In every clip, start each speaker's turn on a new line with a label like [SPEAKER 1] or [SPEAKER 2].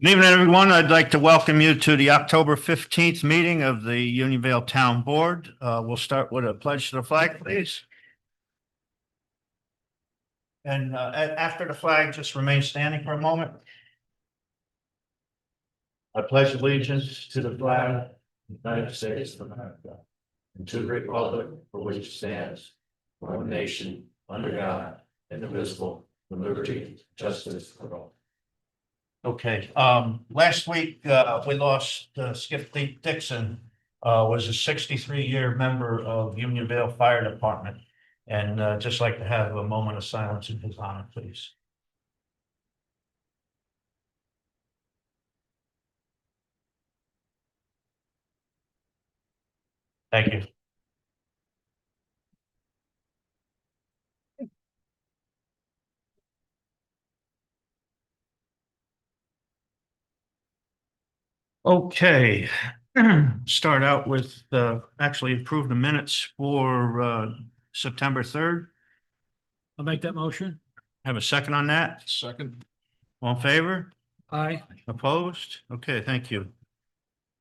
[SPEAKER 1] Good evening, everyone. I'd like to welcome you to the October 15th meeting of the Unionville Town Board. We'll start with a pledge to the flag, please. And after the flag, just remain standing for a moment. I pledge allegiance to the flag of the United States of America and to the republic for which it stands, one nation, under God, indivisible, with liberty, justice for all. Okay, last week, we lost Skip Dixon, was a 63-year member of Unionville Fire Department. And just like to have a moment of silence in his honor, please. Thank you. Okay, start out with actually approve the minutes for September 3rd.
[SPEAKER 2] I'll make that motion.
[SPEAKER 1] Have a second on that?
[SPEAKER 3] Second.
[SPEAKER 1] All in favor?
[SPEAKER 2] Aye.
[SPEAKER 1] Opposed? Okay, thank you.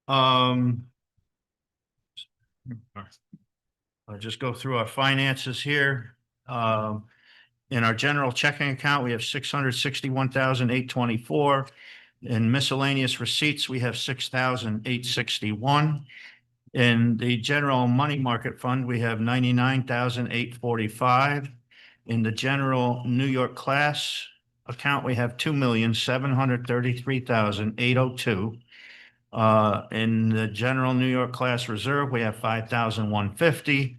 [SPEAKER 1] I'll just go through our finances here. In our general checking account, we have 661,824. In miscellaneous receipts, we have 6,861. In the general money market fund, we have 99,845. In the general New York class account, we have 2,733,802. In the general New York class reserve, we have 5,150.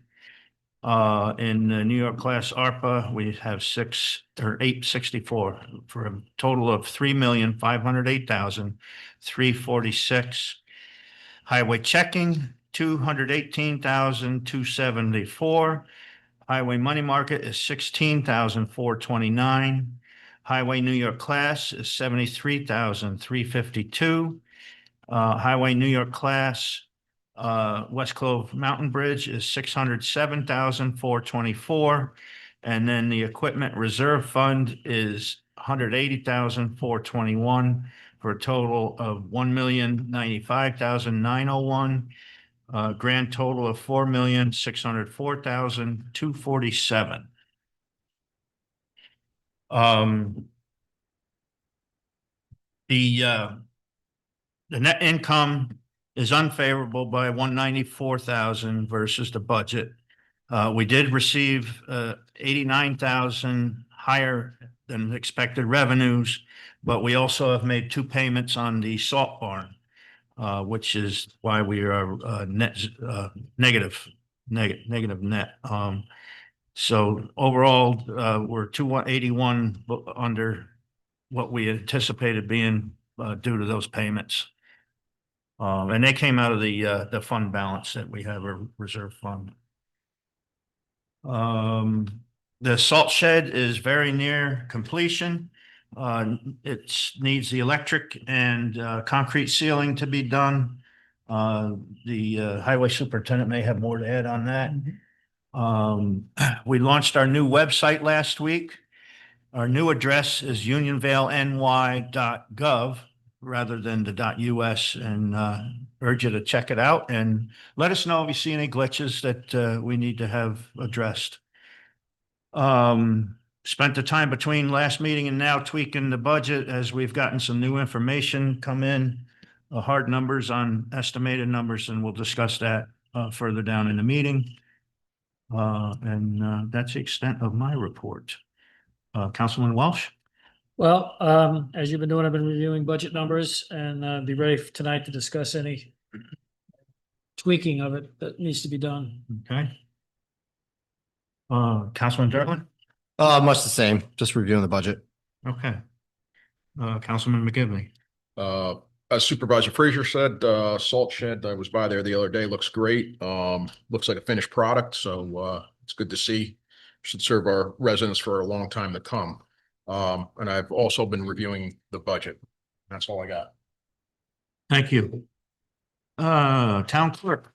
[SPEAKER 1] In the New York class ARPA, we have 864 for a total of 3,508,346. Highway checking, 218,274. Highway money market is 16,429. Highway New York class is 73,352. Highway New York class West Clove Mountain Bridge is 607,424. And then the equipment reserve fund is 180,421 for a total of 1,095,901. Grand total of 4,604,247. The net income is unfavorable by 194,000 versus the budget. We did receive 89,000 higher than expected revenues, but we also have made two payments on the salt barn, which is why we are negative net. So overall, we're 281 under what we anticipated being due to those payments. And they came out of the fund balance that we have, a reserve fund. The salt shed is very near completion. It needs the electric and concrete sealing to be done. The highway superintendent may have more to add on that. We launched our new website last week. Our new address is unionvaleny.gov rather than the .us, and urge you to check it out and let us know if you see any glitches that we need to have addressed. Spent the time between last meeting and now tweaking the budget as we've gotten some new information come in, hard numbers on estimated numbers, and we'll discuss that further down in the meeting. And that's the extent of my report. Councilman Welsh?
[SPEAKER 2] Well, as you've been doing, I've been reviewing budget numbers and be ready for tonight to discuss any tweaking of it that needs to be done.
[SPEAKER 1] Okay. Councilman Durkin?
[SPEAKER 4] Much the same, just reviewing the budget.
[SPEAKER 1] Okay. Councilman McGivney?
[SPEAKER 3] As Supervisor Frazier said, salt shed, I was by there the other day, looks great. Looks like a finished product, so it's good to see. Should serve our residents for a long time to come. And I've also been reviewing the budget. That's all I got.
[SPEAKER 1] Thank you. Town clerk?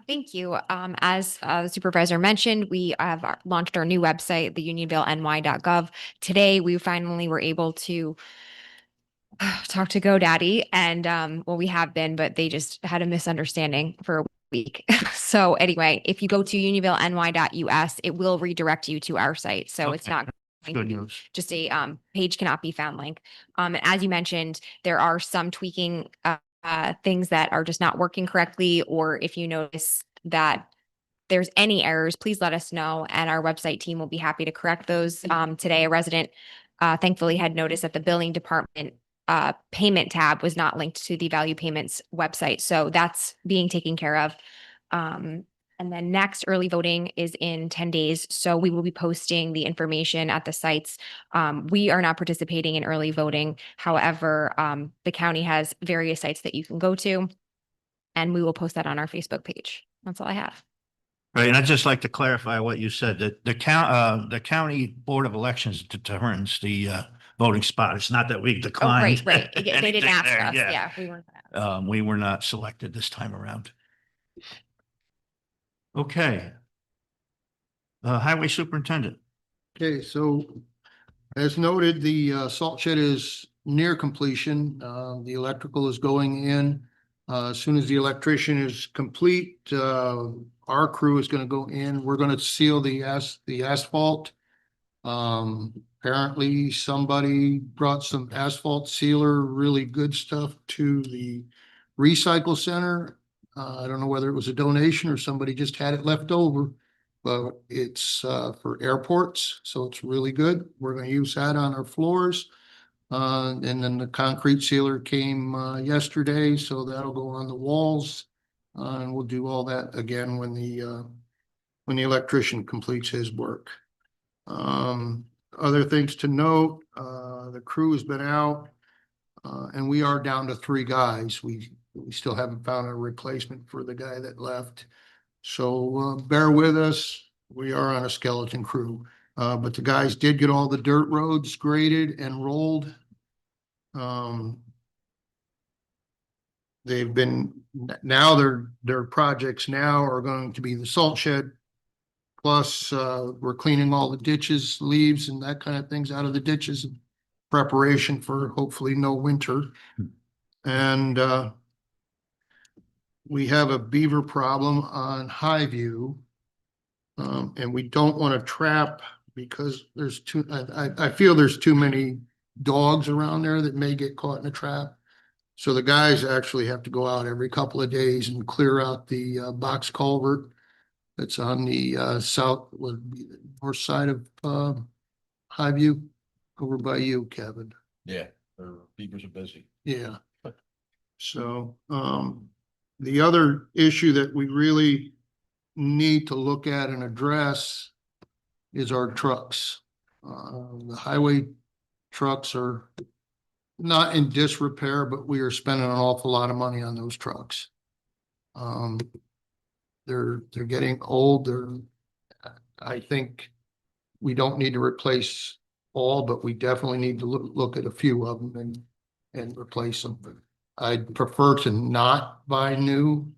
[SPEAKER 5] Thank you. As the supervisor mentioned, we have launched our new website, the unionvaleny.gov. Today, we finally were able to talked to GoDaddy and, well, we have been, but they just had a misunderstanding for a week. So anyway, if you go to unionvilleny.us, it will redirect you to our site. So it's
[SPEAKER 1] Okay.
[SPEAKER 5] not going to
[SPEAKER 1] Good
[SPEAKER 5] be
[SPEAKER 1] news.
[SPEAKER 5] just a page cannot be found link. And as you mentioned, there are some tweaking things that are just not working correctly, or if you notice that there's any errors, please let us know, and our website team will be happy to correct those. Today, a resident thankfully had noticed that the billing department payment tab was not linked to the value payments website, so that's being taken care of. And then next, early voting is in 10 days. So we will be posting the information at the sites. We are not participating in early voting. However, the county has various sites that you can go to, and we will post that on our Facebook page. That's all I have.
[SPEAKER 1] Right, and I'd just like to clarify what you said, that the county Board of Elections determines the voting spot. It's not that we
[SPEAKER 5] Oh,
[SPEAKER 1] declined.
[SPEAKER 5] right. They didn't
[SPEAKER 1] anything
[SPEAKER 5] ask
[SPEAKER 1] there,
[SPEAKER 5] us.
[SPEAKER 1] yeah.
[SPEAKER 5] Yeah, we weren't.
[SPEAKER 1] We were not selected this time around. Okay. Highway Superintendent.
[SPEAKER 6] Okay, so as noted, the salt shed is near completion. The electrical is going in. As soon as the electrician is complete, our crew is gonna go in. We're gonna seal the asphalt. Apparently somebody brought some asphalt sealer, really good stuff to the recycle center. I don't know whether it was a donation or somebody just had it left over. But it's for airports, so it's really good. We're gonna use that on our floors. And then the concrete sealer came yesterday, so that'll go on the walls. And we'll do all that again when the electrician completes his work. Other things to note, the crew has been out, and we are down to 3 guys. We still haven't found a replacement for the guy that left. So bear with us. We are on a skeleton crew, but the guys did get all the dirt roads graded and rolled. They've been, now their projects now are going to be the salt shed. Plus, we're cleaning all the ditches, leaves and that kind of things out of the ditches in preparation for hopefully no winter. And we have a beaver problem on Highview. And we don't want to trap because there's I feel there's too many dogs around there that may get caught in a trap. So the guys actually have to go out every couple of days and clear out the box culvert that's on the north side of Highview, over by you, Kevin.
[SPEAKER 3] Yeah, the beavers are busy.
[SPEAKER 6] Yeah. So the other issue that we really need to look at and address is our trucks. The highway trucks are not in disrepair, but we are spending an awful lot of money on those trucks. They're getting old. I think we don't need to replace all, but we definitely need to look at a few of them and replace them. I'd prefer to not buy new,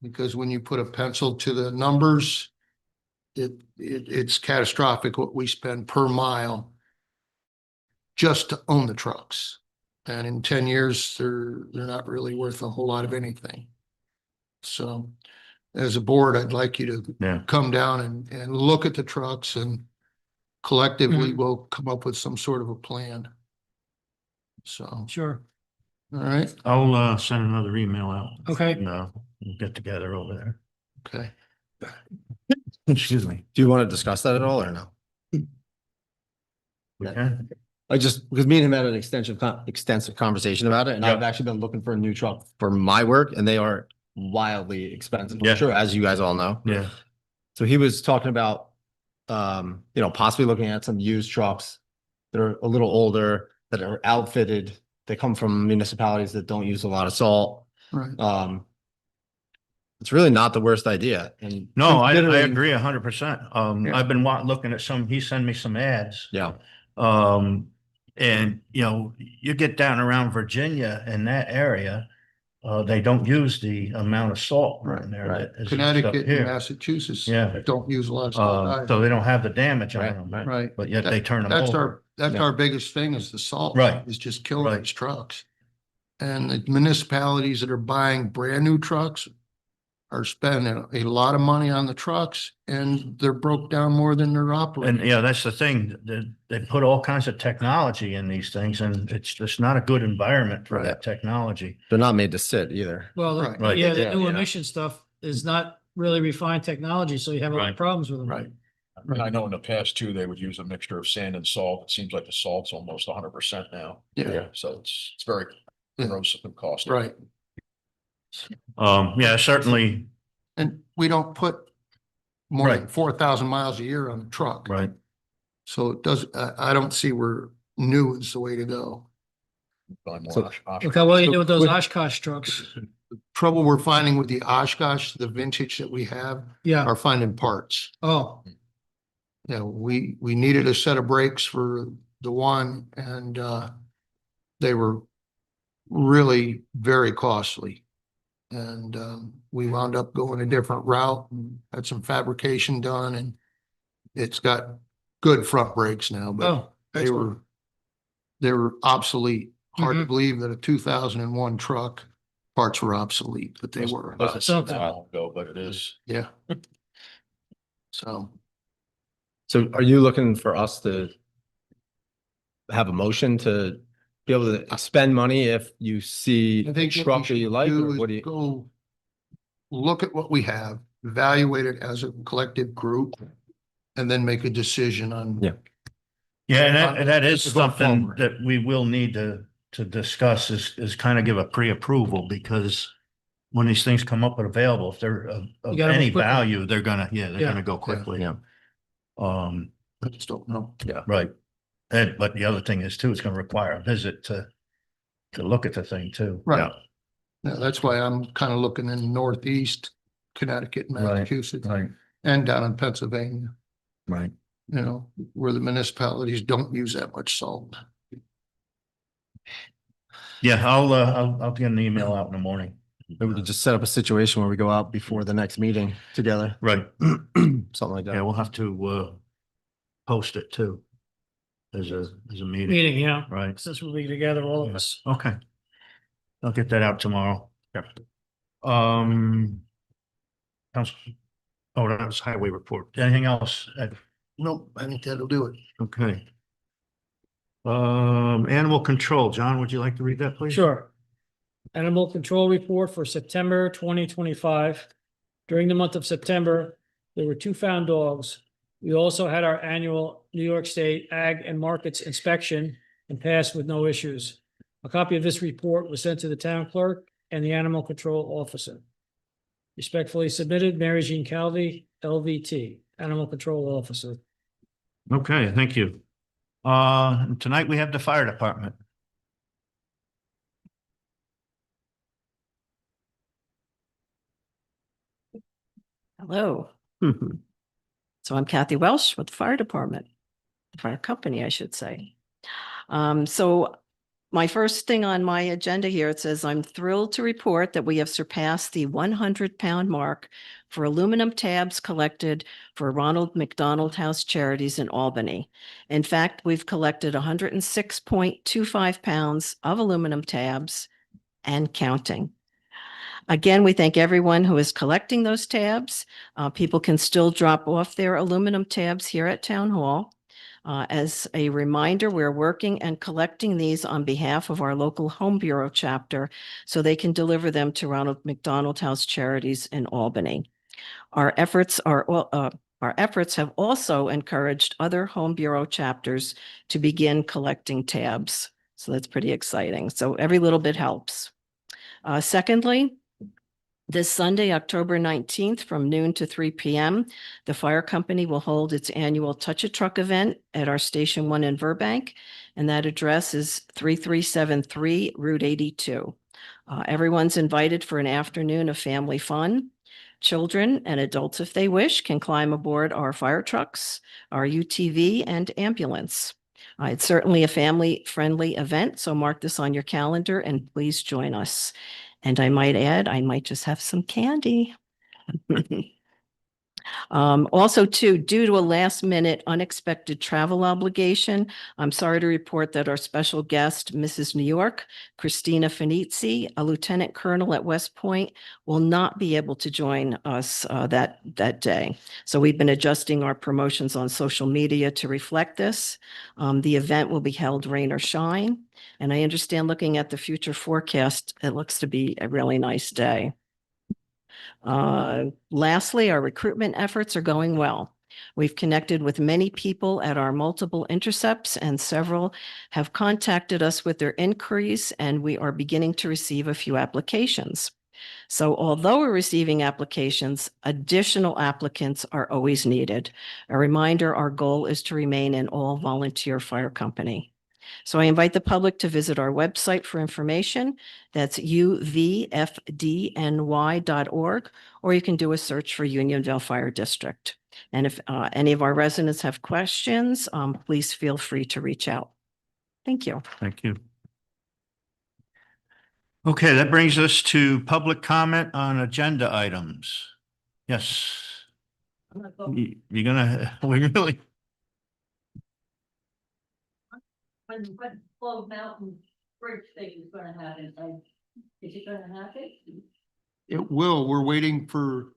[SPEAKER 6] because when you put a pencil to the numbers, it's catastrophic what we spend per mile just to own the trucks. And in 10 years, they're not really worth a whole lot of anything. So as a board, I'd like you to come down and look at the trucks, and collectively we'll come up with some sort of a plan. So,
[SPEAKER 2] Sure.
[SPEAKER 6] all right,
[SPEAKER 1] I'll send another email out.
[SPEAKER 2] Okay.
[SPEAKER 1] No, we'll get together over there.
[SPEAKER 6] okay.
[SPEAKER 1] Excuse me.
[SPEAKER 4] Do you want to discuss that at all or no?
[SPEAKER 1] Okay.
[SPEAKER 4] I just, because me and him had an extensive conversation about it, and
[SPEAKER 1] Yeah.
[SPEAKER 4] I've actually been looking for a new truck for my work, and they are wildly expensive.
[SPEAKER 1] Yeah.
[SPEAKER 4] I'm sure, as you guys all know.
[SPEAKER 1] Yeah.
[SPEAKER 4] So he was talking about, possibly looking at some used trucks that are a little older, that are outfitted. They come from municipalities that don't use a lot of salt.
[SPEAKER 6] Right.
[SPEAKER 4] It's really not the worst idea. And
[SPEAKER 1] No, I
[SPEAKER 4] considering-
[SPEAKER 1] agree 100%.
[SPEAKER 6] Yeah.
[SPEAKER 1] I've been looking at some, he sent me some ads.
[SPEAKER 4] Yeah.
[SPEAKER 1] And you get down around Virginia in that area, they don't use the amount of salt
[SPEAKER 6] Right,
[SPEAKER 1] in there.
[SPEAKER 4] right.
[SPEAKER 1] that is used up
[SPEAKER 6] Connecticut and
[SPEAKER 1] here.
[SPEAKER 6] Massachusetts.
[SPEAKER 1] Yeah.
[SPEAKER 6] Don't use a lot of salt either.
[SPEAKER 1] So they don't have the damage on
[SPEAKER 4] Right,
[SPEAKER 1] them,
[SPEAKER 4] right.
[SPEAKER 6] Right.
[SPEAKER 1] but yet they turn them
[SPEAKER 6] That's
[SPEAKER 1] over.
[SPEAKER 6] that's
[SPEAKER 4] Yeah.
[SPEAKER 6] our biggest thing, is the salt.
[SPEAKER 1] Right.
[SPEAKER 6] Is just killing
[SPEAKER 1] Right.
[SPEAKER 6] these trucks. And the municipalities that are buying brand new trucks are spending a lot of money on the trucks and they're broke down more than they're
[SPEAKER 1] And
[SPEAKER 6] operating.
[SPEAKER 1] yeah, that's the thing. They put all kinds of technology in these things and it's just not a good environment for that technology.
[SPEAKER 4] They're not made to sit either.
[SPEAKER 2] Well,
[SPEAKER 6] Right.
[SPEAKER 1] Right.
[SPEAKER 2] yeah, the
[SPEAKER 4] Yeah,
[SPEAKER 2] new
[SPEAKER 4] yeah.
[SPEAKER 2] emission stuff is not really refined technology, so you have a lot of
[SPEAKER 1] Right.
[SPEAKER 2] problems with them.
[SPEAKER 6] Right.
[SPEAKER 3] And I know in the past too, they would use a mixture of sand and salt. It seems like the salt's almost 100% now.
[SPEAKER 6] Yeah,
[SPEAKER 3] So it's very
[SPEAKER 6] Yeah.
[SPEAKER 3] corrosive and costly.
[SPEAKER 6] right.
[SPEAKER 1] Yeah, certainly,
[SPEAKER 6] And we don't put more than
[SPEAKER 1] Right.
[SPEAKER 6] 4,000 miles a year on a truck.
[SPEAKER 1] right.
[SPEAKER 6] So it does, I don't see where new is the way to go.
[SPEAKER 3] Buy more
[SPEAKER 4] So-
[SPEAKER 3] Oshkosh.
[SPEAKER 2] Look how well you
[SPEAKER 6] So
[SPEAKER 2] do with those
[SPEAKER 6] with-
[SPEAKER 2] Oshkosh trucks.
[SPEAKER 6] Trouble we're finding with the Oshkosh, the vintage that we have,
[SPEAKER 2] Yeah.
[SPEAKER 6] are finding parts.
[SPEAKER 2] Oh,
[SPEAKER 6] You know, we needed a set of brakes for the one and they were really very costly. And we wound up going a different route and had some fabrication done and it's got good front brakes now, but
[SPEAKER 2] oh,
[SPEAKER 6] they were obsolete. Hard to
[SPEAKER 2] Mhm.
[SPEAKER 6] believe that a 2001 truck parts were obsolete, but they were.
[SPEAKER 3] Doesn't seem
[SPEAKER 2] Something.
[SPEAKER 3] that long ago, but it is.
[SPEAKER 6] Yeah. So,
[SPEAKER 4] So are you looking for us to have a motion to be able to spend money if you see
[SPEAKER 6] I
[SPEAKER 4] a
[SPEAKER 6] think what we
[SPEAKER 4] truck that you
[SPEAKER 6] should
[SPEAKER 4] like,
[SPEAKER 6] do
[SPEAKER 4] or
[SPEAKER 6] is
[SPEAKER 4] what do you?
[SPEAKER 6] go look at what we have, evaluate it as a collective group, and then make a decision on.
[SPEAKER 4] Yeah.
[SPEAKER 1] Yeah, and that is
[SPEAKER 6] Let's go
[SPEAKER 1] something
[SPEAKER 6] forward.
[SPEAKER 1] that we will need to discuss is kind of give a pre-approval because when these things come up and available, if they're of
[SPEAKER 2] You gotta
[SPEAKER 1] any
[SPEAKER 2] move quickly.
[SPEAKER 1] value, they're
[SPEAKER 2] Yeah.
[SPEAKER 1] gonna go quickly.
[SPEAKER 4] Yeah.
[SPEAKER 6] I just don't know.
[SPEAKER 1] Right. And, but the other thing is too, it's gonna require a visit to look at the thing too.
[SPEAKER 6] Right. Yeah, that's why I'm kind of looking in the Northeast, Connecticut,
[SPEAKER 1] Right,
[SPEAKER 6] Massachusetts,
[SPEAKER 1] Right,
[SPEAKER 6] and down in Pennsylvania,
[SPEAKER 1] right.
[SPEAKER 6] you know, where the municipalities don't use that much salt.
[SPEAKER 1] Yeah, I'll get an email out in the morning.
[SPEAKER 4] Maybe we could just set up a situation where we go out before the next meeting together,
[SPEAKER 1] Right.
[SPEAKER 4] something like
[SPEAKER 1] Yeah,
[SPEAKER 4] that.
[SPEAKER 1] we'll have to post it too. As a meeting,
[SPEAKER 2] meeting, yeah,
[SPEAKER 1] right?
[SPEAKER 2] since we'll be together, all of us.
[SPEAKER 1] Okay. I'll get that out tomorrow. Yep. Council. Oh, that was highway report. Anything else? Ed?
[SPEAKER 6] Nope, I think that'll do it.
[SPEAKER 1] Okay. Animal control. John, would you like to read that, please?
[SPEAKER 2] Sure. Animal control report for September 2025. During the month of September, there were 2 found dogs. We also had our annual New York State Ag and Markets inspection and passed with no issues. A copy of this report was sent to the town clerk and the animal control officer. Respectfully submitted, Mary Jean Calvi, LVT, Animal Control Officer.
[SPEAKER 1] Okay, thank you. Tonight we have the fire department.
[SPEAKER 7] Hello. So I'm Kathy Welsh with the Fire Department, Fire Company, I should say. So my first thing on my agenda here, it says, I'm thrilled to report that we have surpassed the 100-pound mark for aluminum tabs collected for Ronald McDonald House Charities in Albany. In fact, we've collected 106.25 pounds of aluminum tabs and counting. Again, we thank everyone who is collecting those tabs. People can still drop off their aluminum tabs here at Town Hall. As a reminder, we're working and collecting these on behalf of our local Home Bureau chapter so they can deliver them to Ronald McDonald House Charities in Albany. Our efforts have also encouraged other Home Bureau chapters to begin collecting tabs. So that's pretty exciting. So every little bit helps. Secondly, this Sunday, October 19th, from noon to 3 p.m., the fire company will hold its annual Touch a Truck event at our Station 1 in Burbank, and that address is 3373 Route 82. Everyone's invited for an afternoon of family fun. Children and adults, if they wish, can climb aboard our fire trucks, our UTV, and ambulance. It's certainly a family-friendly event, so mark this on your calendar and please join us. And I might add, I might just have some candy. Also too, due to a last minute unexpected travel obligation, I'm sorry to report that our special guest, Mrs. New York, Christina Finizzi, a lieutenant colonel at West Point, will not be able to join us that day. So we've been adjusting our promotions on social media to reflect this. The event will be held rain or shine. And I understand looking at the future forecast, it looks to be a really nice day. Lastly, our recruitment efforts are going well. We've connected with many people at our multiple intercepts, and several have contacted us with their inquiries, and we are beginning to receive a few applications. So although we're receiving applications, additional applicants are always needed. A reminder, our goal is to remain an all-volunteer fire company. So I invite the public to visit our website for information. That's uvfdny.org, or you can do a search for Unionville Fire District. And if any of our residents have questions, please feel free to reach out. Thank you.
[SPEAKER 1] Thank you. Okay, that brings us to public comment on agenda items. Yes. You're gonna, we really,
[SPEAKER 8] What Flow Mountain Bridge thing is gonna happen, is it gonna happen?
[SPEAKER 6] It will. We're waiting for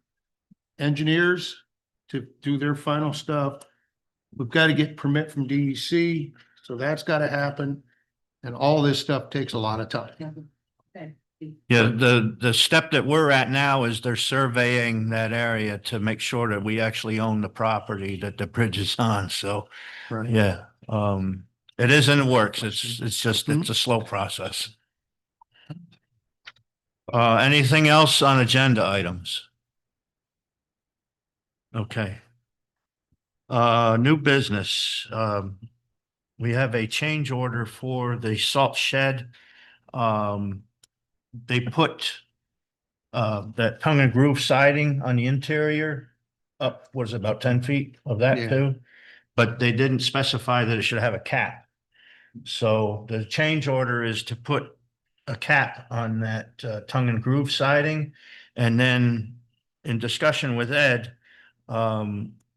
[SPEAKER 6] engineers to do their final stuff. We've got to get permit from DEC, so that's got to happen. And all this stuff takes a lot of time.
[SPEAKER 8] Okay.
[SPEAKER 1] yeah, the step that we're at now is they're surveying that area to make sure that we actually own the property that the bridge is on, so,
[SPEAKER 6] Right.
[SPEAKER 1] yeah. It is in the works, it's just, it's a slow process. Anything else on agenda items? Okay. New business, we have a change order for the salt shed. They put that tongue and groove siding on the interior up, was about 10 feet of that
[SPEAKER 6] Yeah.
[SPEAKER 1] too. But they didn't specify that it should have a cap. So the change order is to put a cap on that tongue and groove siding. And then in discussion with Ed,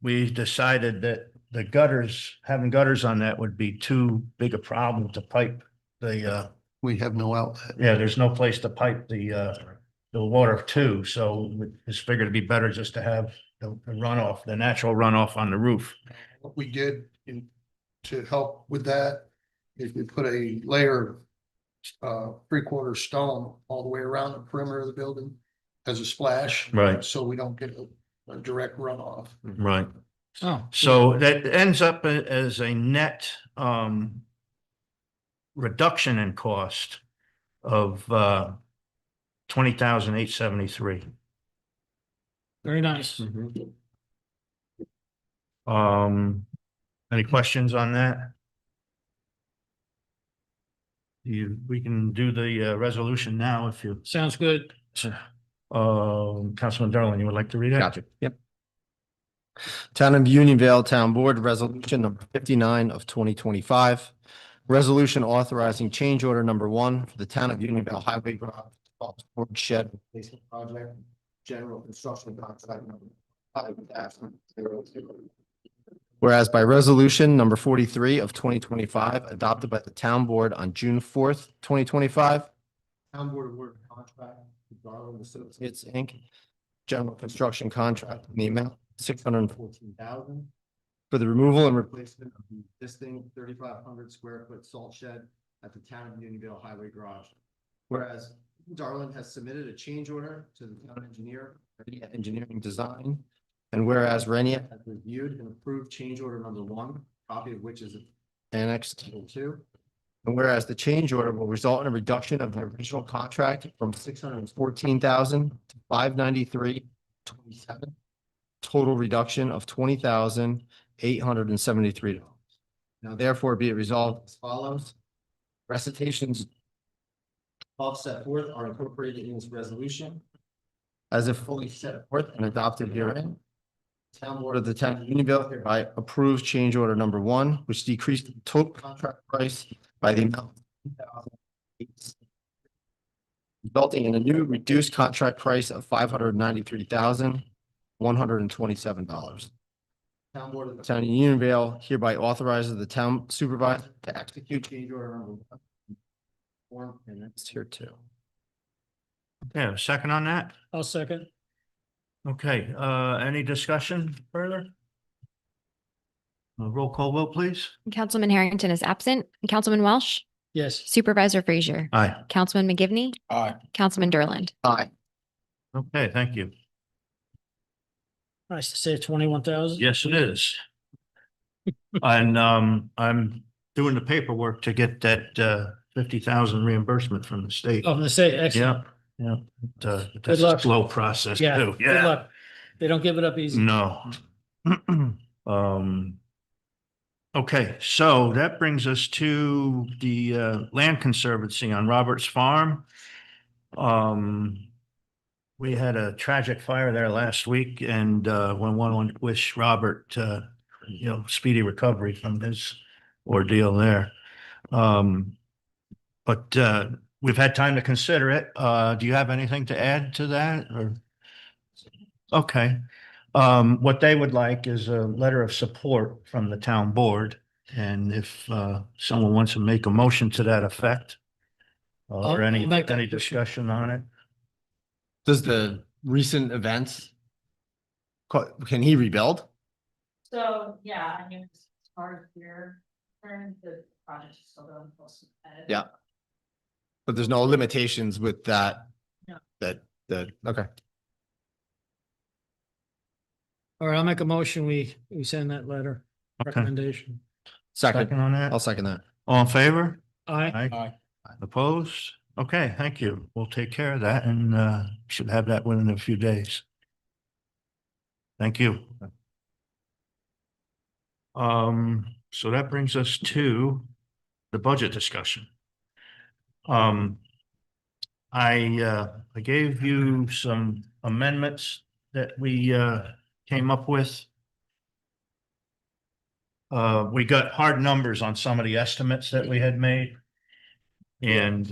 [SPEAKER 1] we decided that the gutters, having gutters on that would be too big a problem to pipe the,
[SPEAKER 6] We have no outlet.
[SPEAKER 1] yeah, there's no place to pipe the water to. So it's figured it'd be better just to have the runoff, the natural runoff on the roof.
[SPEAKER 6] What we did to help with that is we put a layer of 3/4 stone all the way around the perimeter of the building as a splash.
[SPEAKER 1] Right.
[SPEAKER 6] So we don't get a direct runoff.
[SPEAKER 1] Right.
[SPEAKER 2] Oh,
[SPEAKER 1] So that ends up as a net reduction in cost of 20,873.
[SPEAKER 2] very nice.
[SPEAKER 1] Any questions on that? We can do the resolution now if you,
[SPEAKER 2] Sounds good.
[SPEAKER 1] Councilman Darling, you would like to read it?
[SPEAKER 4] Gotcha. Yep. Town of Unionville Town Board Resolution number 59 of 2025. Resolution authorizing change order number 1 for the Town of Unionville Highway Garage Board Shed Replacement Project. General construction contract number 5-002. Whereas by resolution number 43 of 2025, adopted by the town board on June 4th, 2025. Town board awarded contract to Garland Associates, Inc. General construction contract in the amount of $614,000 for the removal and replacement of the existing 3,500 square foot salt shed at the Town of Unionville Highway Garage. Whereas Darland has submitted a change order to the town engineer, Renia Engineering Design. And whereas Renia has reviewed and approved change order number 1, copy of which is annexed to 2. And whereas the change order will result in a reduction of the original contract from $614,000 to $593.27. Total reduction of $20,873. Now therefore be it resolved as follows. Recitations of set forth are incorporated in this resolution as if fully set forth and adopted herein. Town Board of the Town of Unionville hereby approves change order number 1, which decreased the total contract price by the amount of $2,008, resulting in a new reduced contract price of $593,000. $127. Town Board of the Town of Unionville hereby authorizes the town supervisor to execute change order number 1. Form, and it's here too.
[SPEAKER 1] Okay, a second on that?
[SPEAKER 2] I'll second.
[SPEAKER 1] Okay, any discussion further? Roll call vote, please.
[SPEAKER 5] Councilman Harrington is absent. Councilman Welsh,
[SPEAKER 2] Yes.
[SPEAKER 5] Supervisor Frazier,
[SPEAKER 1] Aye.
[SPEAKER 5] Councilman McGivney,
[SPEAKER 3] Aye.
[SPEAKER 5] Councilman Derland.
[SPEAKER 4] Aye.
[SPEAKER 1] Okay, thank you.
[SPEAKER 2] Nice to save 21,000.
[SPEAKER 1] Yes, it is. And I'm doing the paperwork to get that 50,000 reimbursement from the state.
[SPEAKER 2] Oh, I'm gonna say, excellent.
[SPEAKER 1] Yeah, that's a
[SPEAKER 2] luck.
[SPEAKER 1] slow process
[SPEAKER 2] Yeah,
[SPEAKER 1] too.
[SPEAKER 2] good
[SPEAKER 1] Yeah,
[SPEAKER 2] luck. They don't give it up easy.
[SPEAKER 1] no. Okay, so that brings us to the Land Conservancy on Roberts Farm. We had a tragic fire there last week, and we want to wish Robert, speedy recovery from his ordeal there. But we've had time to consider it. Do you have anything to add to that, or? Okay. What they would like is a letter of support from the town board, and if someone wants to make a motion to that effect, or
[SPEAKER 2] I'll make that
[SPEAKER 1] any
[SPEAKER 2] motion.
[SPEAKER 1] discussion on it.
[SPEAKER 4] Does the recent events, can he rebuild?
[SPEAKER 8] So, yeah, I mean, as far as your concerned, the project is still going full speed ahead.
[SPEAKER 4] Yeah. But there's no limitations with that?
[SPEAKER 8] No.
[SPEAKER 4] Okay.
[SPEAKER 2] All right, I'll make a motion. We send that letter
[SPEAKER 1] Okay.
[SPEAKER 2] recommendation.
[SPEAKER 4] Second.
[SPEAKER 1] Second on that?
[SPEAKER 4] I'll second that.
[SPEAKER 1] All in favor?
[SPEAKER 2] Aye.
[SPEAKER 3] Aye.
[SPEAKER 1] Opposed? Okay, thank you. We'll take care of that, and should have that within a few days. Thank you. So that brings us to the budget discussion. I gave you some amendments that we came up with. We got hard numbers on some of the estimates that we had made. And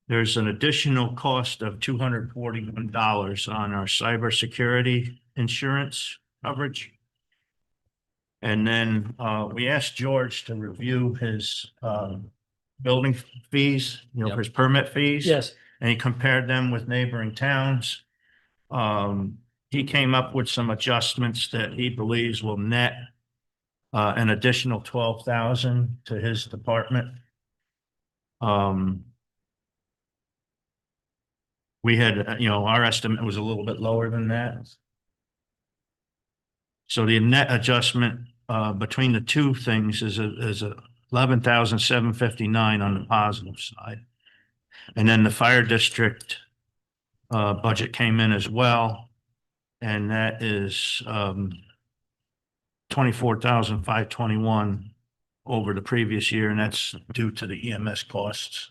[SPEAKER 1] there's an additional cost of $241 on our cybersecurity insurance coverage. And then we asked George to review his building fees,
[SPEAKER 4] Yep.
[SPEAKER 1] his permit fees.
[SPEAKER 2] Yes.
[SPEAKER 1] And he compared them with neighboring towns. He came up with some adjustments that he believes will net an additional 12,000 to his department. We had, our estimate was a little bit lower than that. So the net adjustment between the two things is a 11,759 on the positive side. And then the fire district budget came in as well. And that is 24,521 over the previous year, and that's due to the EMS costs.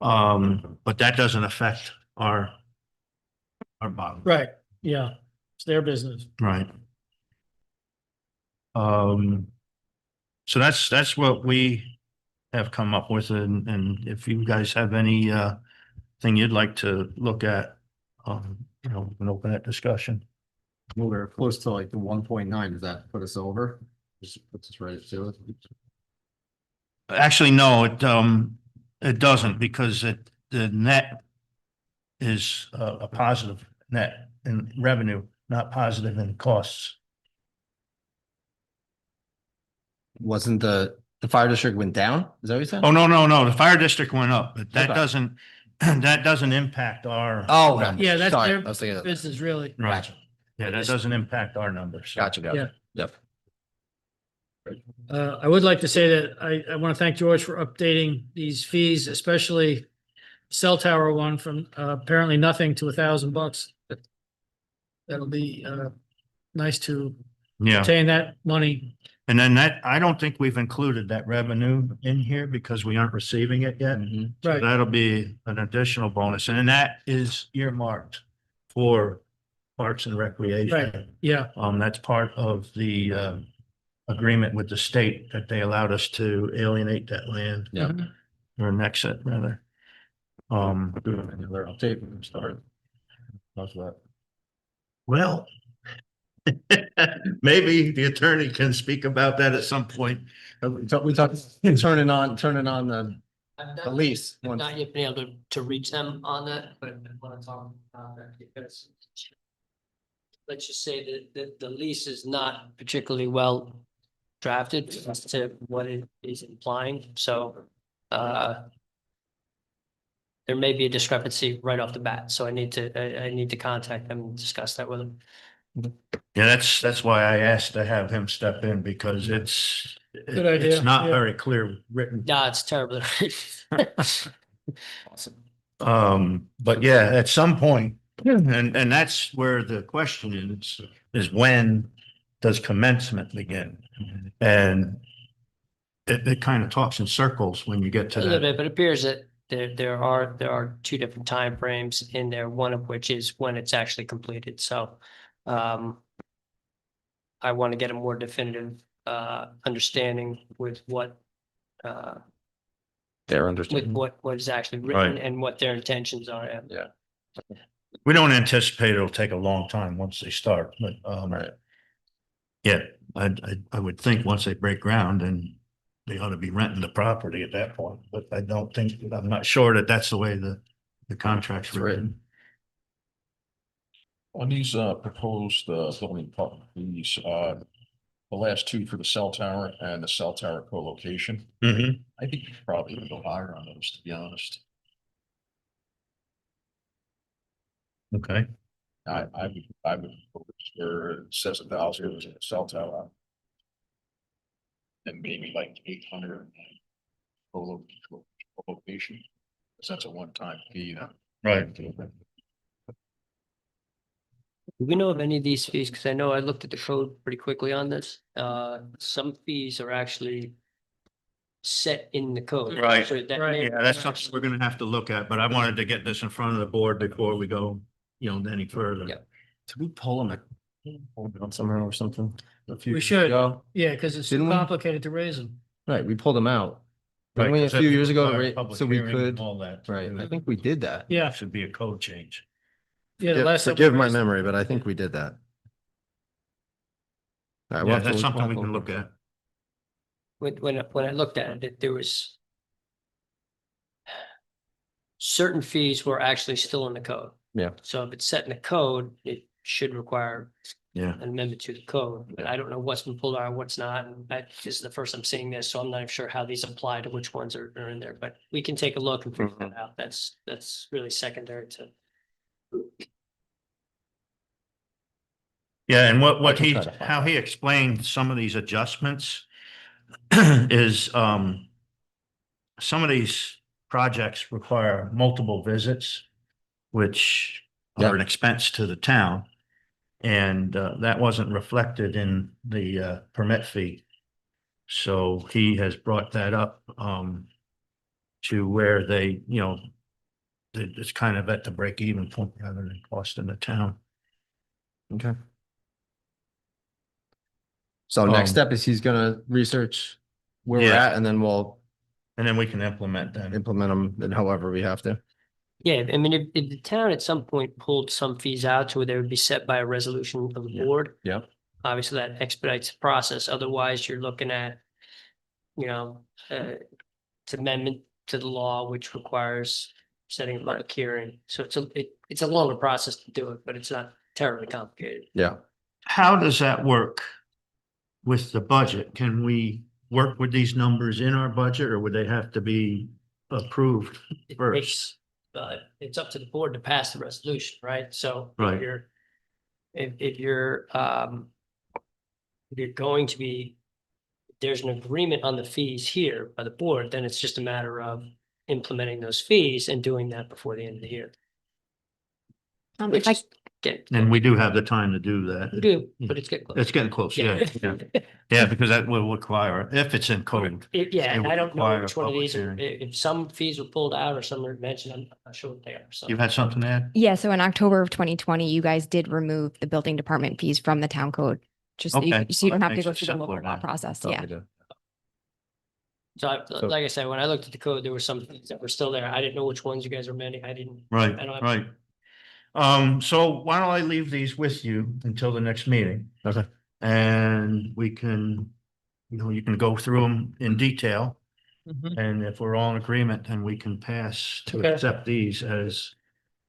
[SPEAKER 1] But that doesn't affect our bottom.
[SPEAKER 2] Right. Yeah. It's their business.
[SPEAKER 1] Right. So that's what we have come up with, and if you guys have any thing you'd like to look at, we can open that discussion.
[SPEAKER 4] Well, we're close to like the 1.9. Does that put us over? Just puts us right at 2.
[SPEAKER 1] Actually, no, it doesn't, because the net is a positive net in revenue, not positive in costs.
[SPEAKER 4] Wasn't the fire district went down? Is that what you said?
[SPEAKER 1] Oh, no, the fire district went up, but that
[SPEAKER 4] Okay.
[SPEAKER 1] doesn't impact our.
[SPEAKER 4] Oh, okay.
[SPEAKER 2] Yeah, that's
[SPEAKER 4] Sorry,
[SPEAKER 2] their
[SPEAKER 4] I was thinking of-
[SPEAKER 2] business, really.
[SPEAKER 1] Right.
[SPEAKER 4] Gotcha.
[SPEAKER 1] Yeah, that doesn't impact our numbers.
[SPEAKER 4] Gotcha. Yep.
[SPEAKER 2] I would like to say that I want to thank George for updating these fees, especially cell tower one from apparently nothing to $1,000. That'll be nice to
[SPEAKER 1] Yeah.
[SPEAKER 2] obtain that money.
[SPEAKER 1] And then I don't think we've included that revenue in here because we aren't receiving it yet.
[SPEAKER 4] Mhm.
[SPEAKER 1] So
[SPEAKER 2] Right.
[SPEAKER 1] that'll be an additional bonus, and that is earmarked for Parks and Recreation.
[SPEAKER 2] Right. Yeah.
[SPEAKER 1] That's part of the agreement with the state that they allowed us to alienate that land.
[SPEAKER 4] Yep.
[SPEAKER 2] Mhm.
[SPEAKER 1] Or annex it rather.
[SPEAKER 4] Another update when we start. How's that?
[SPEAKER 1] Well, maybe the attorney can speak about that at some point.
[SPEAKER 4] We talked, turning on the lease.
[SPEAKER 9] I've not yet been able to reach them on that, but I want to talk about that because let's just say that the lease is not particularly well drafted as to what it is implying, so there may be a discrepancy right off the bat, so I need to contact them and discuss that with them.
[SPEAKER 1] Yeah, that's why I asked to have him step in because it's
[SPEAKER 2] idea,
[SPEAKER 1] not
[SPEAKER 2] yeah.
[SPEAKER 1] very clear written.
[SPEAKER 9] No, it's terrible.
[SPEAKER 1] But yeah, at some point, and that's where the question is when does commencement begin? And it kind of talks in circles when you get to
[SPEAKER 9] A little
[SPEAKER 1] that.
[SPEAKER 9] bit, but it appears that there are two different timeframes in there, one of which is when it's actually completed, so I want to get a more definitive understanding with what
[SPEAKER 4] They're
[SPEAKER 9] with
[SPEAKER 4] understanding.
[SPEAKER 9] what is actually written
[SPEAKER 1] Right.
[SPEAKER 9] and what their intentions are.
[SPEAKER 4] Yeah.
[SPEAKER 1] We don't anticipate it'll take a long time once they start, but
[SPEAKER 4] Right.
[SPEAKER 1] yeah, I would think once they break ground and they ought to be renting the property at that point, but I don't think, I'm not sure that that's the way the contract's written.
[SPEAKER 3] On these proposed building department fees, the last two for the cell tower and the cell tower co-location,
[SPEAKER 1] Mhm.
[SPEAKER 3] I think you probably would go higher on those, to be honest.
[SPEAKER 1] Okay.
[SPEAKER 3] I would go where it says 1,000 was a cell tower. And maybe like 800 co-location. 'Cause that's a one-time fee.
[SPEAKER 1] Right.
[SPEAKER 9] Do we know of any of these fees? Because I know I looked at the code pretty quickly on this. Some fees are actually set in the code.
[SPEAKER 1] Right.
[SPEAKER 9] So that
[SPEAKER 2] Right.
[SPEAKER 9] may-
[SPEAKER 1] Yeah, that's something we're gonna have to look at, but I wanted to get this in front of the board before we go, any further.
[SPEAKER 9] Yeah.
[SPEAKER 4] Did we pull them on somehow or something? A few
[SPEAKER 2] We
[SPEAKER 4] years
[SPEAKER 2] should.
[SPEAKER 4] ago?
[SPEAKER 2] Yeah, because it's too
[SPEAKER 4] Didn't we?
[SPEAKER 2] complicated to raise them.
[SPEAKER 4] Right, we pulled them out.
[SPEAKER 1] Right,
[SPEAKER 4] Didn't we a
[SPEAKER 1] 'cause that
[SPEAKER 4] few years ago,
[SPEAKER 1] requires
[SPEAKER 4] right,
[SPEAKER 1] public
[SPEAKER 4] so we
[SPEAKER 1] hearing and
[SPEAKER 4] could,
[SPEAKER 1] all that.
[SPEAKER 4] right, I think we did that.
[SPEAKER 2] Yeah,
[SPEAKER 1] Should be a code change.
[SPEAKER 2] yeah. the
[SPEAKER 4] Yeah,
[SPEAKER 2] last time we
[SPEAKER 4] forgive my
[SPEAKER 2] raised them.
[SPEAKER 4] memory, but I think we did that. All right, we'll
[SPEAKER 1] Yeah,
[SPEAKER 4] have to
[SPEAKER 1] that's something we
[SPEAKER 4] we'll
[SPEAKER 1] can
[SPEAKER 4] have
[SPEAKER 1] look
[SPEAKER 4] to-
[SPEAKER 1] at.
[SPEAKER 9] When I looked at it, there was certain fees were actually still in the code.
[SPEAKER 4] Yeah.
[SPEAKER 9] So if it's set in the code, it should require
[SPEAKER 1] Yeah.
[SPEAKER 9] an amendment to the code, but I don't know what's been pulled out, and what's not, and this is the first I'm seeing this, so I'm not even sure how these apply to which ones are in there, but we can take a look and figure that out. That's really secondary to.
[SPEAKER 1] Yeah, and
[SPEAKER 4] I
[SPEAKER 1] what
[SPEAKER 4] can
[SPEAKER 1] he,
[SPEAKER 4] try to find
[SPEAKER 1] how
[SPEAKER 4] out.
[SPEAKER 1] he explained some of these adjustments is, some of these projects require multiple visits, which are an expense to the town. And, that wasn't reflected in the, permit fee. So he has brought that up, to where they, it's kind of at the break even point rather than costing the town.
[SPEAKER 4] Okay. So next
[SPEAKER 1] Um,
[SPEAKER 4] step is he's gonna research where we're
[SPEAKER 1] Yeah.
[SPEAKER 4] at and then we'll
[SPEAKER 1] And then we can implement that.
[SPEAKER 4] implement them in however we have to.
[SPEAKER 9] Yeah, I mean, if the town at some point pulled some fees out to where they would be set by a resolution of the
[SPEAKER 1] Yeah.
[SPEAKER 9] board.
[SPEAKER 4] Yeah.
[SPEAKER 9] Obviously, that expedites the process. Otherwise, you're looking at, it's amendment to the law, which requires setting a public hearing. So it's a longer process to do it, but it's not terribly complicated.
[SPEAKER 4] Yeah.
[SPEAKER 1] How does that work with the budget? Can we work with these numbers in our budget or would they have to be approved
[SPEAKER 9] It
[SPEAKER 1] first?
[SPEAKER 9] takes, it's up to the board to pass the resolution, right? So
[SPEAKER 1] Right.
[SPEAKER 9] if you're, if you're going to be, there's an agreement on the fees here by the board, then it's just a matter of implementing those fees and doing that before the end of the year.
[SPEAKER 5] If
[SPEAKER 9] Which
[SPEAKER 5] I,
[SPEAKER 9] is get,
[SPEAKER 1] And we do have the time to do that.
[SPEAKER 9] we do, but it's getting close.
[SPEAKER 1] It's getting close, yeah. Yeah, because that will require, if it's in code.
[SPEAKER 9] Yeah,
[SPEAKER 1] It
[SPEAKER 9] and
[SPEAKER 1] would
[SPEAKER 9] I don't know
[SPEAKER 1] require
[SPEAKER 9] which one of
[SPEAKER 1] public
[SPEAKER 9] these, are-
[SPEAKER 1] hearing.
[SPEAKER 9] if some fees were pulled out or some are mentioned, I'm not sure what they are, so.
[SPEAKER 1] You had something to add?
[SPEAKER 5] yeah, so in October of 2020, you guys did remove the building department fees from the town code. Just so you,
[SPEAKER 1] Okay.
[SPEAKER 5] so you don't have to
[SPEAKER 1] Makes
[SPEAKER 5] go
[SPEAKER 1] it
[SPEAKER 5] through the
[SPEAKER 1] simpler
[SPEAKER 5] local law
[SPEAKER 1] then.
[SPEAKER 5] process,
[SPEAKER 4] Thought
[SPEAKER 5] yeah.
[SPEAKER 4] we did.
[SPEAKER 9] So like I said, when I looked at the code, there were some things that were still there. I didn't know which ones you guys were amending. I
[SPEAKER 1] Right,
[SPEAKER 9] don't have-
[SPEAKER 1] right. So why don't I leave these with you until the next meeting?
[SPEAKER 4] Okay.
[SPEAKER 1] And we can, you can go through them in detail.
[SPEAKER 2] Mhm.
[SPEAKER 1] And if we're all in agreement, then we can pass to
[SPEAKER 2] Okay.
[SPEAKER 1] accept these as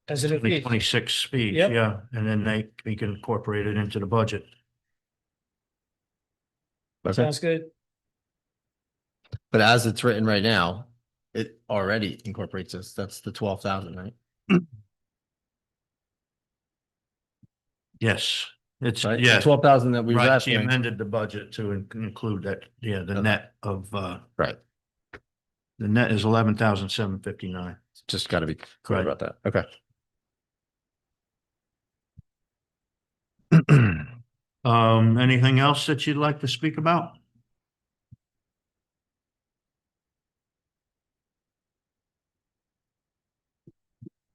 [SPEAKER 2] As it is.
[SPEAKER 1] 2026 fees,
[SPEAKER 2] Yep.
[SPEAKER 1] yeah, and then we can incorporate it into the budget.
[SPEAKER 4] Okay.
[SPEAKER 2] Sounds good.
[SPEAKER 4] But as it's written right now, it already incorporates this. That's the 12,000, right?
[SPEAKER 1] Yes, it's,
[SPEAKER 4] Right?
[SPEAKER 1] yeah,
[SPEAKER 4] 12,000 that we were
[SPEAKER 1] right, she
[SPEAKER 4] asking.
[SPEAKER 1] amended the budget to include that, yeah, the
[SPEAKER 4] Okay.
[SPEAKER 1] net of,
[SPEAKER 4] Right.
[SPEAKER 1] the net is 11,759.
[SPEAKER 4] Just got to be clear
[SPEAKER 1] Right.
[SPEAKER 4] about that. Okay.
[SPEAKER 1] Anything else that you'd like to speak about?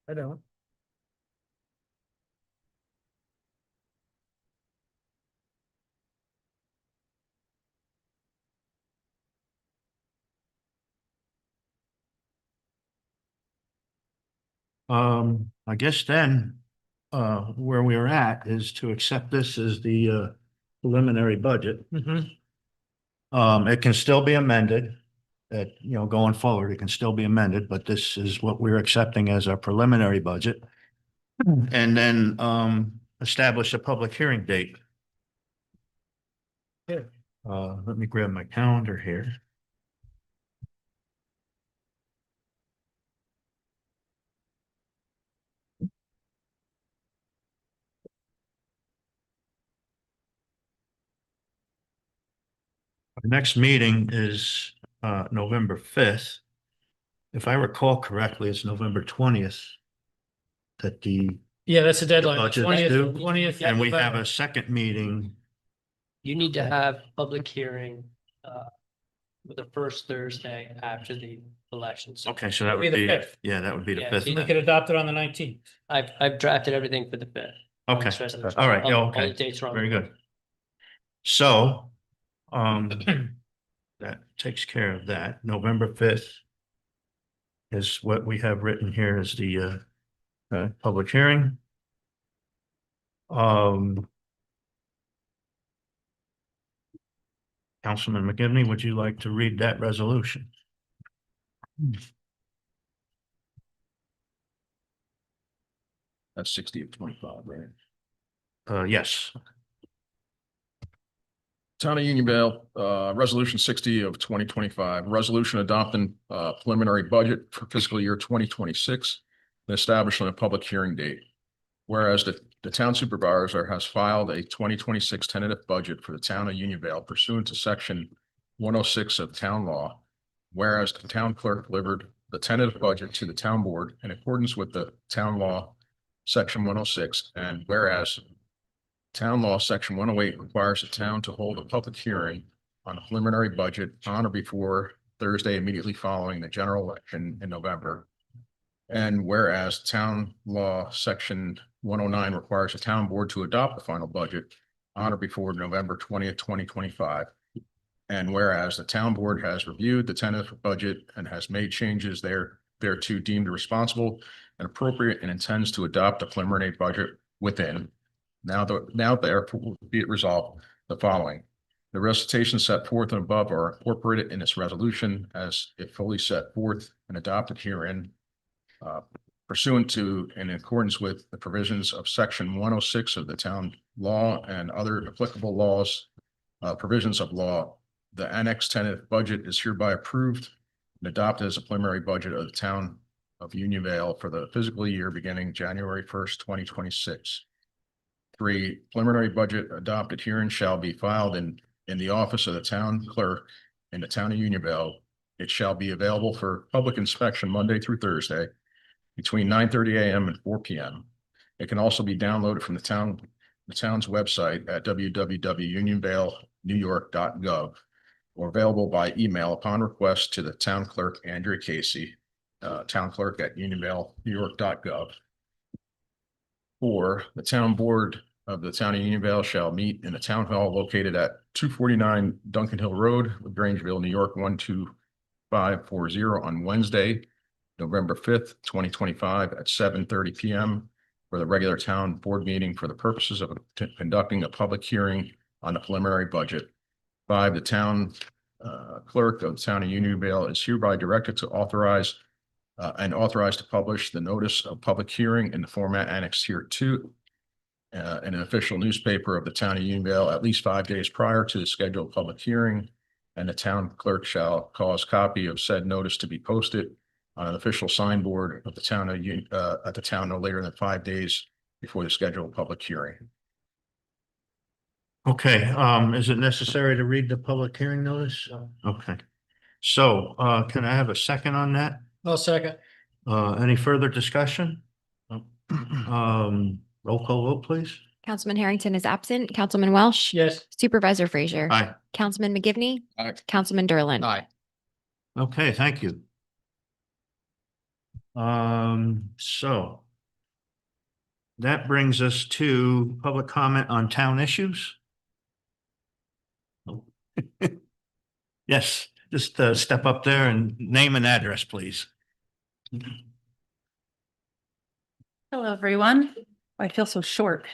[SPEAKER 2] I don't.
[SPEAKER 1] I guess then, where we are at is to accept this as the, preliminary budget.
[SPEAKER 2] Mhm.
[SPEAKER 1] It can still be amended. Going forward, it can still be amended, but this is what we're accepting as our preliminary budget. And then, establish a public hearing date.
[SPEAKER 2] Yeah.
[SPEAKER 1] Let me grab my calendar here. Our next meeting is, November 5th. If I recall correctly, it's November 20th. That
[SPEAKER 2] Yeah, that's the deadline.
[SPEAKER 1] budget's
[SPEAKER 2] 20th,
[SPEAKER 1] due.
[SPEAKER 2] 20th.
[SPEAKER 1] and we have a second meeting.
[SPEAKER 9] You need to have public hearing, with the first Thursday after the elections.
[SPEAKER 1] Okay, so that
[SPEAKER 2] Be
[SPEAKER 1] would
[SPEAKER 2] the
[SPEAKER 1] be,
[SPEAKER 2] 5th.
[SPEAKER 1] yeah, that would be the
[SPEAKER 9] Yeah,
[SPEAKER 1] 5th.
[SPEAKER 2] We
[SPEAKER 1] then.
[SPEAKER 2] could adopt it on the 19th.
[SPEAKER 9] I've drafted everything for the fifth.
[SPEAKER 1] Okay, all right, yeah,
[SPEAKER 9] All
[SPEAKER 1] okay,
[SPEAKER 9] the dates are on.
[SPEAKER 1] very good. So, that takes care of that. November 5th is what we have written here as the, public hearing. Councilman McGivney, would you like to read that resolution?
[SPEAKER 3] That's 60 of 25, right?
[SPEAKER 1] Yes,
[SPEAKER 3] Town of Unionville, Resolution 60 of 2025, resolution adopting preliminary budget for fiscal year 2026 and establishing a public hearing date. Whereas the town supervisor has filed a 2026 tentative budget for the town of Unionville pursuant to section 106 of town law. Whereas the town clerk delivered the tentative budget to the town board in accordance with the town law, section 106, and whereas Town Law, Section 108 requires the town to hold a public hearing on a preliminary budget on or before Thursday immediately following the general election in November. And whereas Town Law, Section 109 requires the town board to adopt the final budget on or before November 20th, 2025. And whereas the town board has reviewed the tentative budget and has made changes thereto deemed responsible and appropriate and intends to adopt the preliminary budget within. Now therefore be it resolved the following. The recitations set forth and above are incorporated in this resolution as if fully set forth and adopted herein pursuant to and in accordance with the provisions of section 106 of the town law and other applicable laws, provisions of law. The annexed tentative budget is hereby approved and adopted as a preliminary budget of the town of Unionville for the fiscal year beginning January 1st, 2026. 3, preliminary budget adopted herein shall be filed in the office of the town clerk in the town of Unionville. It shall be available for public inspection Monday through Thursday between 9:30 a.m. and 4 p.m. It can also be downloaded from the town's website at www.unionvalenewyork.gov or available by email upon request to the town clerk, Andrea Casey, town clerk at unionvalenewyork.gov. 4, the town board of the town of Unionville shall meet in the town hall located at 249 Duncan Hill Road, Grangeville, New York, 12540 on Wednesday, November 5th, 2025 at 7:30 p.m. for the regular town board meeting for the purposes of conducting a public hearing on the preliminary budget. 5, the town clerk of the town of Unionville is hereby directed to authorize and authorized to publish the notice of public hearing in the format annexed here to in an official newspaper of the town of Unionville at least 5 days prior to the scheduled public hearing. And the town clerk shall cause copy of said notice to be posted on an official signboard of the town of at the town no later than 5 days before the scheduled public hearing.
[SPEAKER 1] Okay, is it necessary to read the public hearing notice? Okay. So, can I have a second on that?
[SPEAKER 2] I'll second.
[SPEAKER 1] Any further discussion? Roll call vote, please.
[SPEAKER 5] Councilman Harrington is absent. Councilman Welsh.
[SPEAKER 2] Yes.
[SPEAKER 5] Supervisor Frazier.
[SPEAKER 1] Aye.
[SPEAKER 5] Councilman McGivney.
[SPEAKER 3] Aye.
[SPEAKER 5] Councilman Derlin.
[SPEAKER 3] Aye.
[SPEAKER 1] Okay, thank you. So that brings us to public comment on town issues. Yes, just step up there and name and address, please.
[SPEAKER 10] Hello, everyone. I feel so short.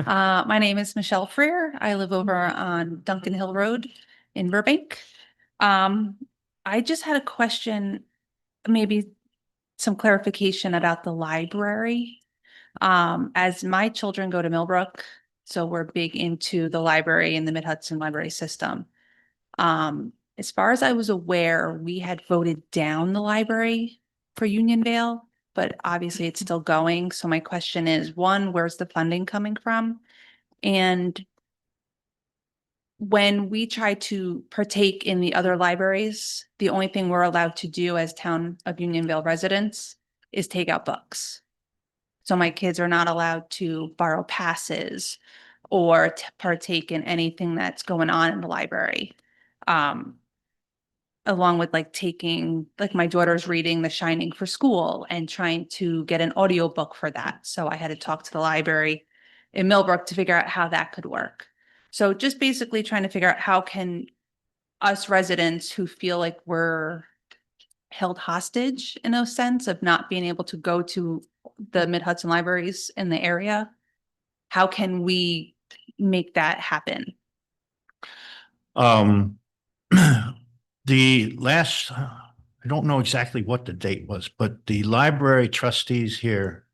[SPEAKER 10] My name is Michelle Freer. I live over on Duncan Hill Road in Burbank. I just had a question, maybe some clarification about the library. As my children go to Millbrook, so we're big into the library and the Mid-Hudson Library System. As far as I was aware, we had voted down the library for Unionvale, but obviously it's still going. So my question is, one, where's the funding coming from? And when we try to partake in the other libraries, the only thing we're allowed to do as town of Unionville residents is take out books. So my kids are not allowed to borrow passes or to partake in anything that's going on in the library. Along with like taking, like my daughter's reading The Shining for school and trying to get an audiobook for that. So I had to talk to the library in Millbrook to figure out how that could work. So just basically trying to figure out how can us residents who feel like we're held hostage in a sense of not being able to go to the Mid-Hudson libraries in the area, how can we make that happen?
[SPEAKER 1] The last, I don't know exactly what the date was, but the library trustees here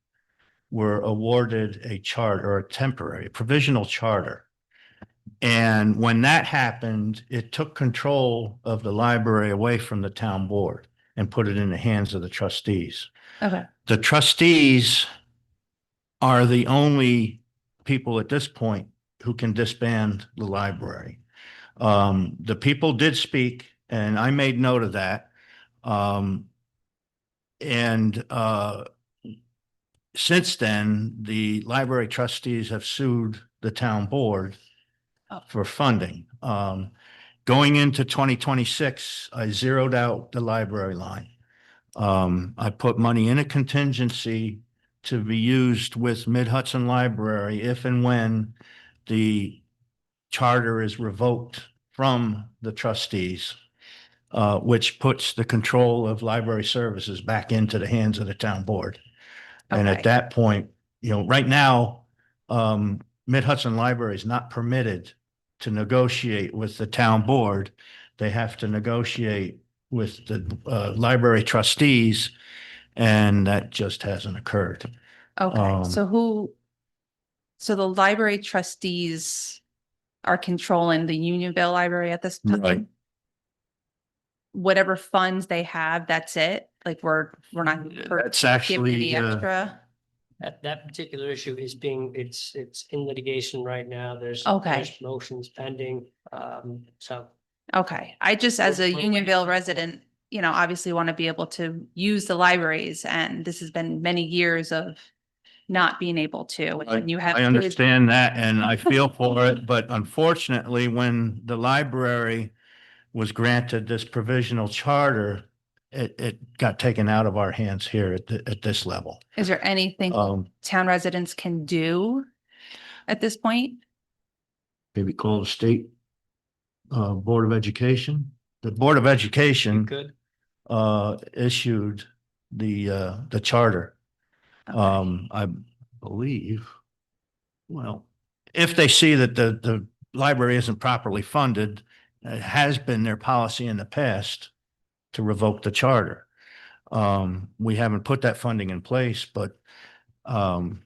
[SPEAKER 1] were awarded a charter or a temporary provisional charter. And when that happened, it took control of the library away from the town board and put it in the hands of the trustees.
[SPEAKER 10] Okay.
[SPEAKER 1] The trustees are the only people at this point who can disband the library. The people did speak, and I made note of that. Since then, the library trustees have sued the town board for funding. Going into 2026, I zeroed out the library line. I put money in a contingency to be used with Mid-Hudson Library if and when the charter is revoked from the trustees, which puts the control of library services back into the hands of the town board. And
[SPEAKER 10] Okay.
[SPEAKER 1] at that point, you know, right now, Mid-Hudson Library is not permitted to negotiate with the town board. They have to negotiate with the library trustees, and that just hasn't occurred.
[SPEAKER 10] Okay, so the library trustees are controlling the Unionville Library at this time?
[SPEAKER 1] Right.
[SPEAKER 10] Whatever funds they have, that's it? Like we're not
[SPEAKER 1] That's
[SPEAKER 10] giving
[SPEAKER 1] actually,
[SPEAKER 10] any extra?
[SPEAKER 9] That particular issue is it's in litigation right now. There's motions pending, so.
[SPEAKER 10] Okay, I just, as a
[SPEAKER 9] We're-
[SPEAKER 10] Unionville resident, you know, obviously want to be able to use the libraries, and this has been many years of not being able to. And you have
[SPEAKER 1] I
[SPEAKER 10] kids-
[SPEAKER 1] understand that, and I feel for it, but unfortunately, when the library was granted this provisional charter, it got taken out of our hands here at this level.
[SPEAKER 10] Is there anything town residents can do at this point?
[SPEAKER 1] Maybe call the state Board of Education. The Board of Education
[SPEAKER 9] Good.
[SPEAKER 1] issued the charter.
[SPEAKER 10] Okay.
[SPEAKER 1] believe, well, if they see that the library isn't properly funded, it has been their policy in the past to revoke the charter. We haven't put that funding in place, but I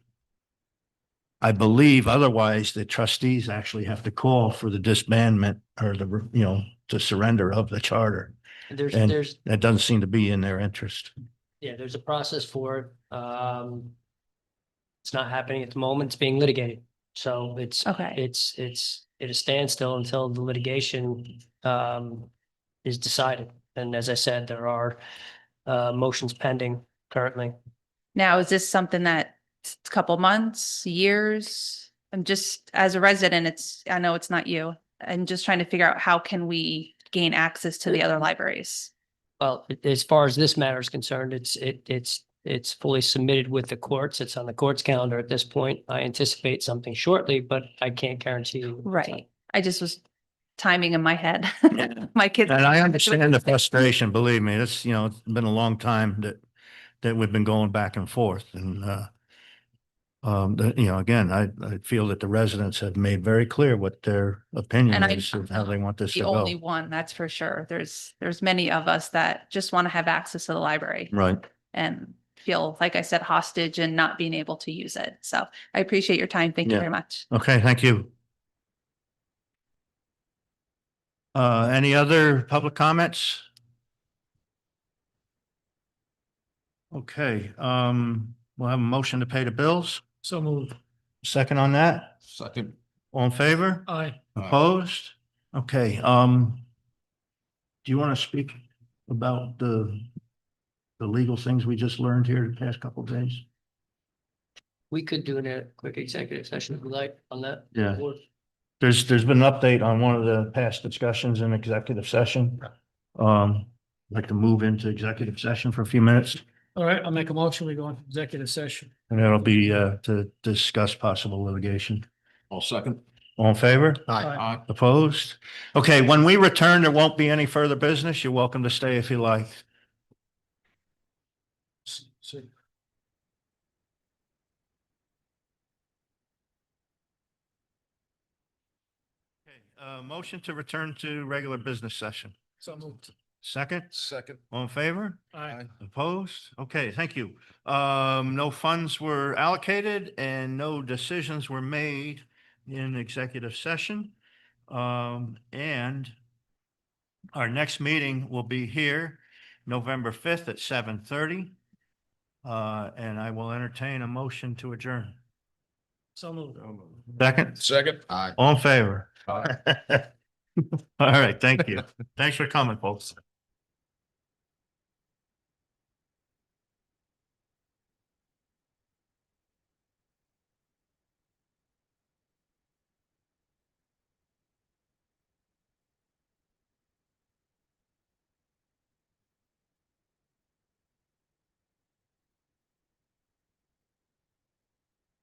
[SPEAKER 1] believe otherwise the trustees actually have to call for the disbandment or the surrender of the charter. And
[SPEAKER 9] There's,
[SPEAKER 1] that doesn't seem to be in their interest.
[SPEAKER 9] yeah, there's a process for it. It's not happening at the moment. It's being litigated. So
[SPEAKER 10] Okay.
[SPEAKER 9] it's at a standstill until the litigation is decided. And as I said, there are motions pending currently.
[SPEAKER 10] Now, is this something that it's a couple months, years? I'm just, as a resident, I know it's not you. I'm just trying to figure out how can we gain access to the other libraries?
[SPEAKER 9] Well, as far as this matter is concerned, it's fully submitted with the courts. It's on the court's calendar at this point. I anticipate something shortly, but I can't guarantee you.
[SPEAKER 10] Right. I just was timing in my head. My kids.
[SPEAKER 1] And I understand the frustration, believe me, it's been a long time that we've been going back and forth and, again, I feel that the residents have made very clear what their opinion
[SPEAKER 10] And I-
[SPEAKER 1] is of how they want this to
[SPEAKER 10] The
[SPEAKER 1] go.
[SPEAKER 10] only one, that's for sure. There's many of us that just want to have access to the library
[SPEAKER 1] Right.
[SPEAKER 10] and feel, like I said, hostage and not being able to use it. So I appreciate your time. Thank you
[SPEAKER 1] Yeah.
[SPEAKER 10] very much.
[SPEAKER 1] Okay, thank you. Any other public comments? Okay, we'll have a motion to pay the bills.
[SPEAKER 2] So moved.
[SPEAKER 1] Second on that?
[SPEAKER 3] Second.
[SPEAKER 1] All in favor?
[SPEAKER 2] Aye.
[SPEAKER 1] Opposed? Okay, do you want to speak about the legal things we just learned here the past couple of days?
[SPEAKER 9] We could do a quick executive session if you like on that.
[SPEAKER 1] Yeah. There's been an update on one of the past discussions in executive session. I'd like to move into executive session for a few minutes,
[SPEAKER 2] All right, I'll make a motion. We go into executive session.
[SPEAKER 1] and that'll be to discuss possible litigation.
[SPEAKER 3] I'll second.
[SPEAKER 1] All in favor?
[SPEAKER 3] Aye.
[SPEAKER 1] Opposed? Okay, when we return, there won't be any further business. You're welcome to stay if you like. Okay, motion to return to regular business session.
[SPEAKER 2] So moved.
[SPEAKER 1] Second,
[SPEAKER 3] Second.
[SPEAKER 1] all in favor?
[SPEAKER 2] Aye.
[SPEAKER 1] Opposed? Okay, thank you. No funds were allocated and no decisions were made in executive session. And our next meeting will be here November 5th at 7:30. And I will entertain a motion to adjourn.
[SPEAKER 2] So moved.
[SPEAKER 1] Second,
[SPEAKER 3] Second. Aye.
[SPEAKER 1] all in favor?
[SPEAKER 3] Aye.
[SPEAKER 1] All right, thank you. Thanks for coming, folks.